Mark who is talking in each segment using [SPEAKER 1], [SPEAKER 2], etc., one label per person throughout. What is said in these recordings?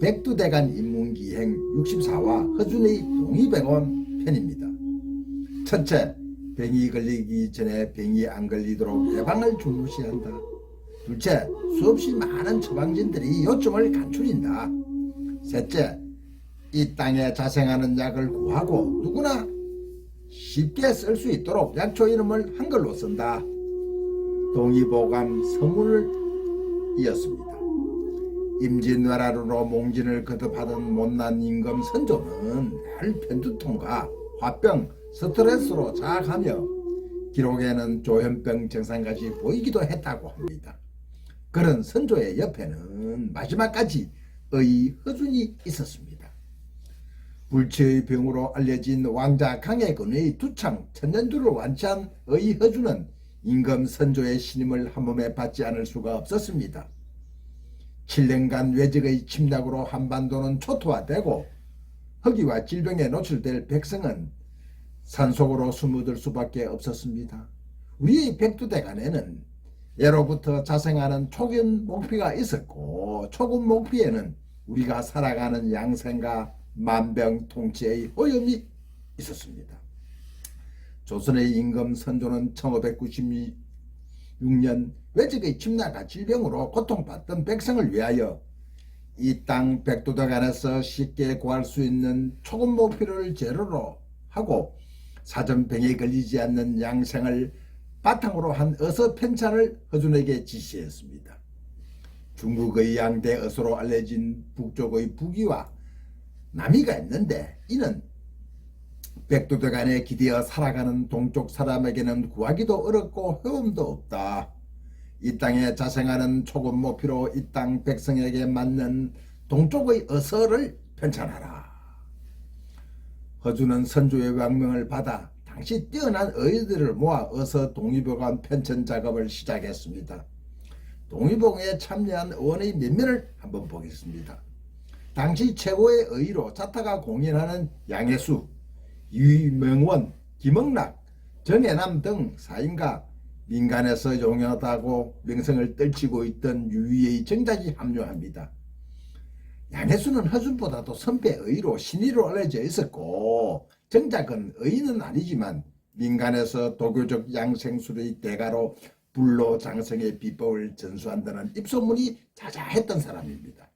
[SPEAKER 1] 백두대간 인문기행 64와 허준의 동의백원 편입니다. 첫째, 병이 걸리기 전에 병이 안 걸리도록 예방을 중시한다. 둘째, 수없이 많은 처방전들이 요점을 간추린다. 셋째, 이 땅에 자생하는 약을 구하고 누구나 쉽게 쓸 수 있도록 약초 이름을 한글로 쓴다. 동의보감 서문을 이었습니다. 임진왜란으로 몽진을 거듭하던 못난 임금 선조는 늘 편두통과 화병, 스트레스로 자악하며 기록에는 조현병 증상까지 보이기도 했다고 합니다. 그런 선조의 옆에는 마지막까지 의 허준이 있었습니다. 불치의 병으로 알려진 왕자 강해군의 두창 천년주를 완치한 의 허준은 임금 선조의 신임을 한 몸에 받지 않을 수가 없었습니다. 7년간 외적의 침략으로 한반도는 초토화되고 허기와 질병에 노출될 백성은 산속으로 숨어들 수밖에 없었습니다. 우리의 백두대간에는 예로부터 자생하는 초근 목피가 있었고, 초근 목피에는 우리가 살아가는 양생과 만병통치의 오염이 있었습니다. 조선의 임금 선조는 1596년 외적의 침략과 질병으로 고통받던 백성을 위하여 이 땅 백두대간에서 쉽게 구할 수 있는 초근 목피를 재료로 하고 사전병에 걸리지 않는 양생을 바탕으로 한 어서 편찬을 허준에게 지시했습니다. 중국의 양대 어서로 알려진 북쪽의 북이와 남이가 있는데, 이는 백두대간에 기대어 살아가는 동쪽 사람에게는 구하기도 어렵고 헤움도 없다. 이 땅에 자생하는 초급 목표로 이 땅 백성에게 맞는 동쪽의 어서를 편찬하라. 허준은 선조의 명령을 받아 당시 뛰어난 의들을 모아 어서 동의보감 편찬 작업을 시작했습니다. 동의보감에 참여한 의원의 면면을 한번 보겠습니다. 당시 최고의 의로 자타가 공인하는 양해수, 유명원, 김영락, 정해남 등 사인과 민간에서 용하다고 명성을 떨치고 있던 유위의 정작이 합류합니다. 양해수는 허준보다도 선배 의로 신의로 알려져 있었고, 정작은 의인은 아니지만 민간에서 도교적 양생술의 대가로 불로장생의 비법을 전수한다는 입소문이 자자했던 사람입니다.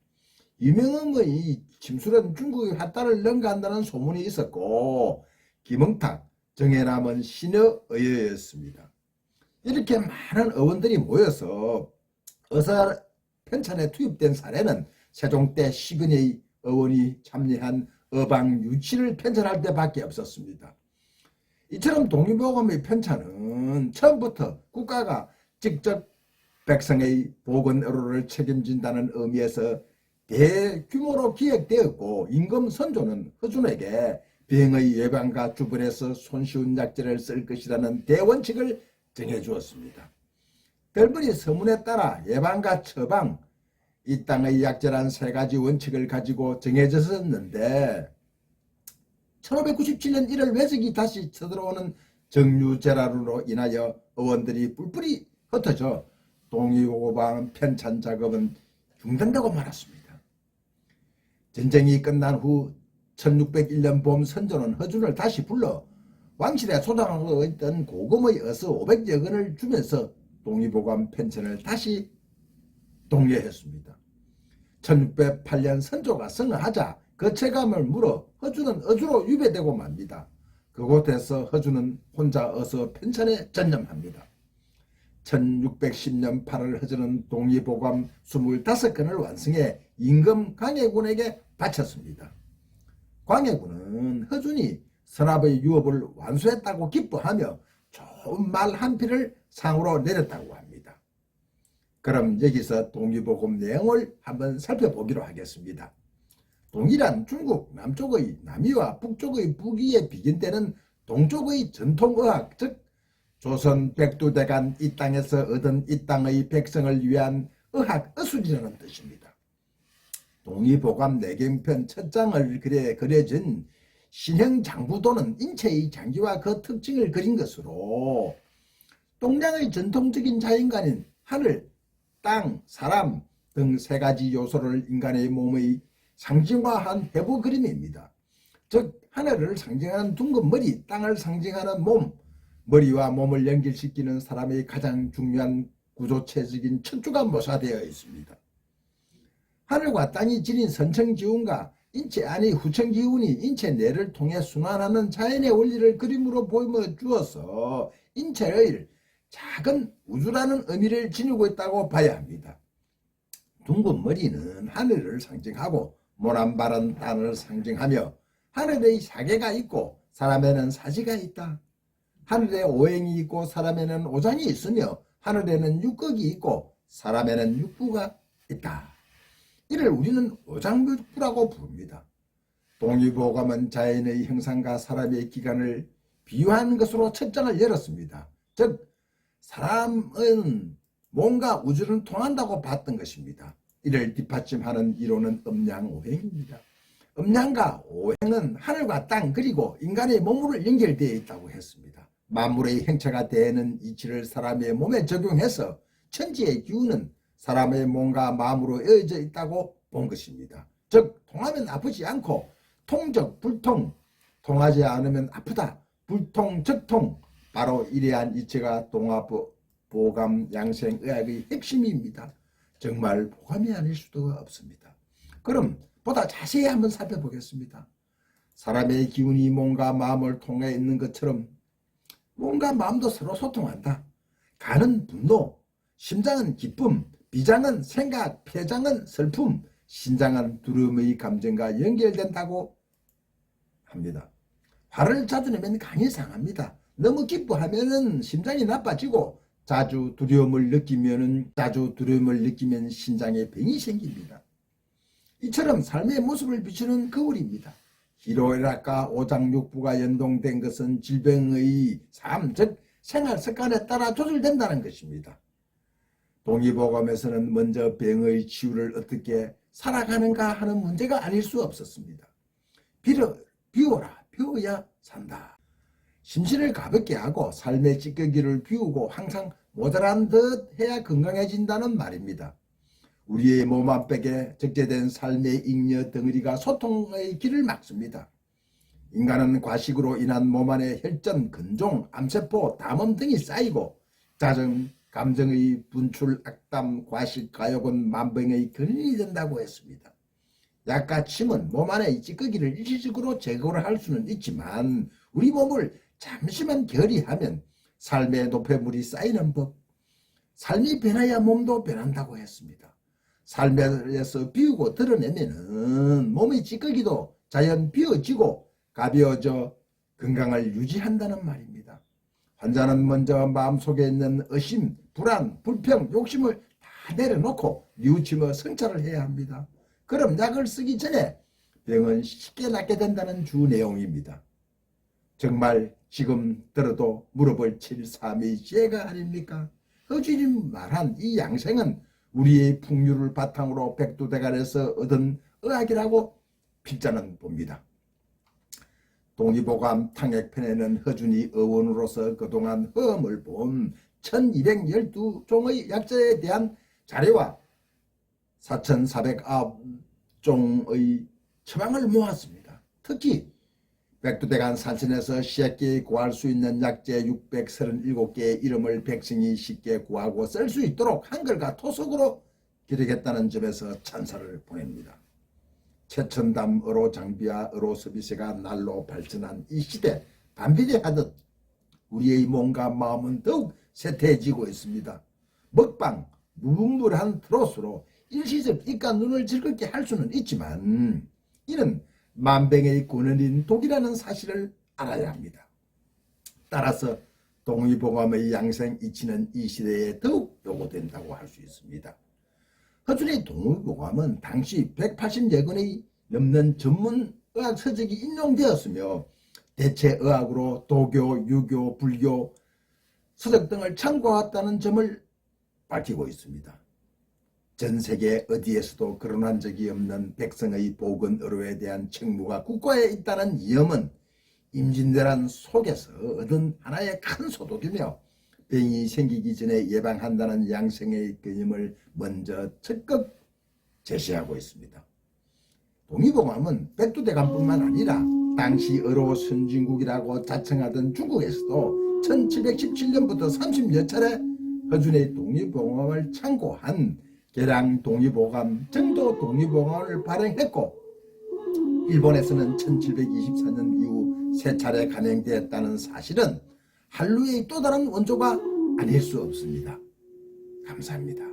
[SPEAKER 1] 유명음의 침술은 중국의 화따를 능가한다는 소문이 있었고, 김응탁, 정해남은 신의 의회였습니다. 이렇게 많은 의원들이 모여서 어서 편찬에 투입된 사례는 세종 때 10여의 의원이 참여한 어방 유치를 편찬할 때밖에 없었습니다. 이처럼 동의보감의 편찬은 처음부터 국가가 직접 백성의 보건 의료를 책임진다는 의미에서 대규모로 기획되었고, 임금 선조는 허준에게 병의 예방과 주변에서 손쉬운 약재를 쓸 것이라는 대원칙을 정해주었습니다. 델버니 서문에 따라 예방과 처방, 이 땅의 약재란 세 가지 원칙을 가지고 정해졌었는데, 1597년 1월 외적이 다시 쳐들어오는 정유재란으로 인하여 의원들이 뿔뿔이 흩어져 동의보감 편찬 작업은 중단되고 말았습니다. 전쟁이 끝난 후 1601년 봄 선조는 허준을 다시 불러 왕실에 소장하고 있던 고금의 어서 500여 건을 주면서 동의보감 편찬을 다시 독려했습니다. 1608년 선조가 승하하자 그 체감을 물어 허준은 어주로 유배되고 맙니다. 그곳에서 허준은 혼자 어서 편찬에 전념합니다. 1610년 8월 허준은 동의보감 25건을 완성해 임금 광해군에게 바쳤습니다. 광해군은 허준이 선압의 유업을 완수했다고 기뻐하며 좋은 말 한 필을 상으로 내렸다고 합니다. 그럼 여기서 동의보감 내용을 한번 살펴보기로 하겠습니다. 동이란 중국 남쪽의 남이와 북쪽의 북이에 비견되는 동쪽의 전통의학, 즉 조선 백두대간 이 땅에서 얻은 이 땅의 백성을 위한 의학 의술이라는 뜻입니다. 동의보감 내경편 첫 장을 그려진 신형 장부도는 인체의 장기와 그 특징을 그린 것으로 동양의 전통적인 자연관인 하늘, 땅, 사람 등 세 가지 요소를 인간의 몸의 상징화한 해부 그림입니다. 즉 하늘을 상징하는 둥근 머리, 땅을 상징하는 몸, 머리와 몸을 연결시키는 사람의 가장 중요한 구조체적인 척추가 묘사되어 있습니다. 하늘과 땅이 지닌 선천기운과 인체 안의 후천기운이 인체 내를 통해 순환하는 자연의 원리를 그림으로 보여주어서 인체의 작은 우주라는 의미를 지니고 있다고 봐야 합니다. 둥근 머리는 하늘을 상징하고 모란바른 땅을 상징하며 하늘의 사계가 있고 사람에는 사지가 있다. 하늘에 오행이 있고 사람에는 오장이 있으며 하늘에는 육극이 있고 사람에는 육부가 있다. 이를 우리는 오장육부라고 부릅니다. 동의보감은 자연의 형상과 사람의 기간을 비유한 것으로 첫 장을 열었습니다. 즉 사람은 몸과 우주는 통한다고 봤던 것입니다. 이를 뒷받침하는 이론은 음양오행입니다. 음양과 오행은 하늘과 땅 그리고 인간의 몸으로 연결되어 있다고 했습니다. 만물의 행체가 되는 이치를 사람의 몸에 적용해서 천지의 기운은 사람의 몸과 마음으로 이어져 있다고 본 것입니다. 즉 통하면 아프지 않고 통적 불통, 통하지 않으면 아프다. 불통 적통, 바로 이러한 이치가 동화보감 양생의학의 핵심입니다. 정말 보감이 아닐 수도 없습니다. 그럼 보다 자세히 한번 살펴보겠습니다. 사람의 기운이 몸과 마음을 통해 있는 것처럼 몸과 마음도 서로 소통한다. 간은 분노, 심장은 기쁨, 비장은 생각, 폐장은 슬픔, 신장은 두려움의 감정과 연결된다고 합니다. 화를 자주 내면 간이 상합니다. 너무 기뻐하면 심장이 나빠지고 자주 두려움을 느끼면 신장에 병이 생깁니다. 이처럼 삶의 모습을 비추는 거울입니다. 희로애락과 오장육부가 연동된 것은 질병의 삶, 즉 생활 습관에 따라 조절된다는 것입니다. 동의보감에서는 먼저 병의 치유를 어떻게 살아가는가 하는 문제가 아닐 수 없었습니다. 비워라, 비워야 산다. 심신을 가볍게 하고 삶의 찌꺼기를 비우고 항상 모자란 듯 해야 건강해진다는 말입니다. 우리의 몸 안백에 적재된 삶의 잉여 덩어리가 소통의 길을 막습니다. 인간은 과식으로 인한 몸 안에 혈전, 근종, 암세포, 담음 등이 쌓이고 짜증, 감정의 분출, 악담, 과식, 가욕은 만병의 근원이 된다고 했습니다. 약과 침은 몸 안의 찌꺼기를 일시적으로 제거를 할 수는 있지만 우리 몸을 잠시만 결의하면 삶의 노폐물이 쌓이는 법, 삶이 변해야 몸도 변한다고 했습니다. 삶에서 비우고 드러내면 몸의 찌꺼기도 자연 비워지고 가벼워져 건강을 유지한다는 말입니다. 환자는 먼저 마음속에 있는 의심, 불안, 불평, 욕심을 다 내려놓고 뉘우치며 성찰을 해야 합니다. 그럼 약을 쓰기 전에 병은 쉽게 낫게 된다는 주 내용입니다. 정말 지금 들어도 물어볼 732 지혜가 아닙니까? 허준이 말한 이 양생은 우리의 풍류를 바탕으로 백두대간에서 얻은 의학이라고 필자는 봅니다. 동의보감 탕액편에는 허준이 의원으로서 그동안 허음을 본 1212종의 약자에 대한 자료와 4409종의 처방을 모았습니다. 특히 백두대간 산천에서 쉽게 구할 수 있는 약재 637개의 이름을 백성이 쉽게 구하고 쓸 수 있도록 한글과 토속으로 기록했다는 점에서 찬사를 보냅니다. 최첨단 의료 장비와 의료 서비스가 날로 발전한 이 시대, 반비례하듯 우리의 몸과 마음은 더욱 쇠퇴해지고 있습니다. 먹방, 무분별한 트롯으로 일시적 입과 눈을 즐겁게 할 수는 있지만 이는 만병의 근원인 독이라는 사실을 알아야 합니다. 따라서 동의보감의 양생 이치는 이 시대에 더욱 요구된다고 할 수 있습니다. 허준의 동의보감은 당시 180여 권의 넘는 전문 의학 서적이 인용되었으며 대체 의학으로 도교, 유교, 불교 서적 등을 참고했다는 점을 밝히고 있습니다. 전 세계 어디에서도 거론한 적이 없는 백성의 보건의료에 대한 책무가 국가에 있다는 이념은 임진왜란 속에서 얻은 하나의 큰 소독이며 병이 생기기 전에 예방한다는 양생의 개념을 먼저 적극 제시하고 있습니다. 동의보감은 백두대간뿐만 아니라 당시 어로 선진국이라고 자청하던 중국에서도 1717년부터 30여 차례 허준의 동의보감을 참고한 계량 동의보감, 정도 동의보감을 발행했고 일본에서는 1724년 이후 세 차례 간행되었다는 사실은 한류의 또 다른 원조가 아닐 수 없습니다. 감사합니다.